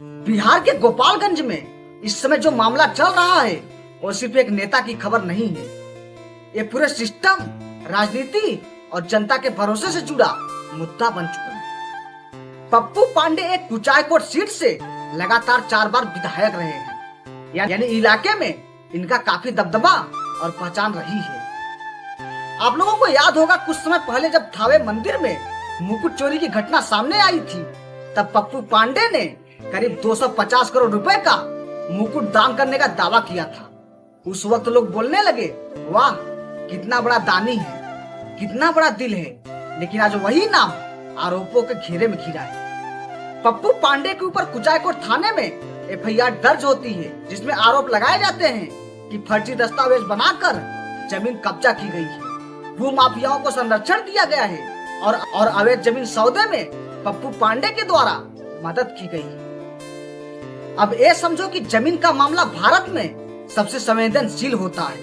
बिहार के गोपालगंज में इस समय जो मामला चल रहा है वो सिर्फ एक नेता की खबर नहीं है। ये पूरे सिस्टम, राजनीति और जनता के भरोसे से जुड़ा मुद्दा बन चुका है। पप्पू पांडे एक कुचायकोट सीट से लगातार 4 बार विधायक रहे हैं, यानी इलाके में इनका काफी दबदबा और पहचान रही है। आप लोगों को याद होगा कुछ समय पहले जब थावे मंदिर में मुकुट चोरी की घटना सामने आई थी, तब पप्पू पांडे ने करीब 250 करोड़ रुपए का मुकुट दान करने का दावा किया था। उस वक्त लोग बोलने लगे, वाह कितना बड़ा दानी है, कितना बड़ा दिल है। लेकिन आज वही नाम आरोपों के घेरे में घिरा है। पप्पू पांडे के ऊपर कुचायकोट थाने में एफआईआर दर्ज होती है, जिसमें आरोप लगाए जाते हैं कि फर्जी दस्तावेज बनाकर जमीन कब्जा की गई है, भू माफियाओं को संरक्षण दिया गया है और अवैध जमीन सौदे में पप्पू पांडे के द्वारा मदद की गई है। अब ये समझो कि जमीन का मामला भारत में सबसे संवेदनशील होता है।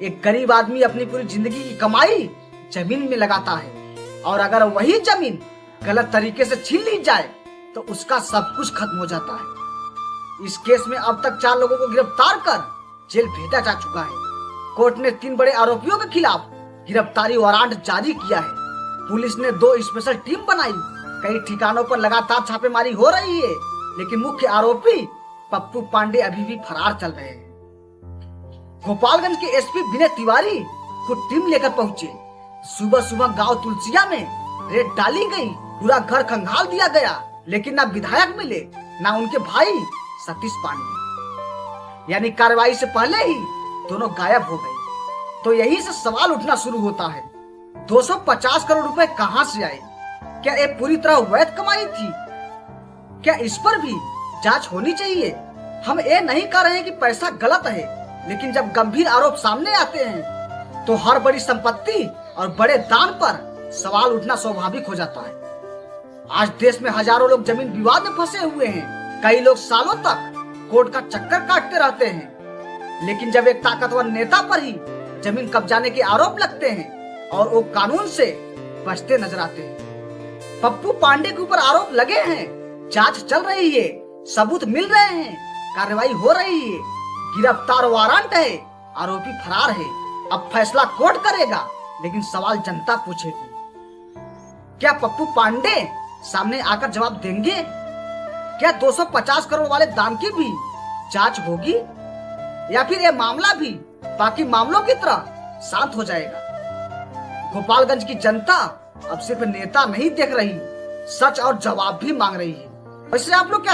एक गरीब आदमी अपनी पूरी जिंदगी की कमाई जमीन में लगाता है और अगर वही जमीन गलत तरीके से छीन ली जाए तो उसका सब कुछ खत्म हो जाता है। इस केस में अब तक 4 लोगों को गिरफ्तार कर जेल भेजा जा चुका है। कोर्ट ने 3 बड़े आरोपियों के खिलाफ गिरफ्तारी वारंट जारी किया है। पुलिस ने 2 स्पेशल टीम बनाई, कई ठिकानों पर लगातार छापेमारी हो रही है, लेकिन मुख्य आरोपी पप्पू पांडे अभी भी फरार चल रहे हैं। गोपालगंज के एसपी विनय तिवारी खुद टीम लेकर पहुंचे। सुबह सुबह गांव तुलसिया में रेड डाली गई, पूरा घर खंगाल दिया गया, लेकिन ना विधायक मिले ना उनके भाई सतीश पांडे, यानी कार्रवाई से पहले ही दोनों गायब हो गए। तो यही से सवाल उठना शुरू होता है, 250 करोड़ रुपए कहां से आए? क्या ये पूरी तरह वैध कमाई थी? क्या इस पर भी जांच होनी चाहिए? हम ये नहीं कह रहे हैं कि पैसा गलत है, लेकिन जब गंभीर आरोप सामने आते हैं तो हर बड़ी संपत्ति और बड़े दान पर सवाल उठना स्वाभाविक हो जाता है। आज देश में हजारों लोग जमीन विवाद में फंसे हुए हैं। कई लोग सालों तक कोर्ट का चक्कर काटते रहते हैं, लेकिन जब एक ताकतवर नेता पर ही जमीन कब्जाने के आरोप लगते हैं और वो कानून से बचते नजर आते हैं। पप्पू पांडे के ऊपर आरोप लगे हैं, जांच चल रही है, सबूत मिल रहे हैं, कार्रवाई हो रही है, गिरफ्तार वारंट है, आरोपी फरार है। अब फैसला कोर्ट करेगा, लेकिन सवाल जनता पूछेगी। क्या पप्पू पांडे सामने आकर जवाब देंगे? क्या 250 करोड़ वाले दान की भी जांच होगी, या फिर यह मामला भी बाकी मामलों की तरह शांत हो जाएगा? गोपालगंज की जनता अब सिर्फ नेता नहीं देख रही, सच और जवाब भी मांग रही है। वैसे आप लोग क्या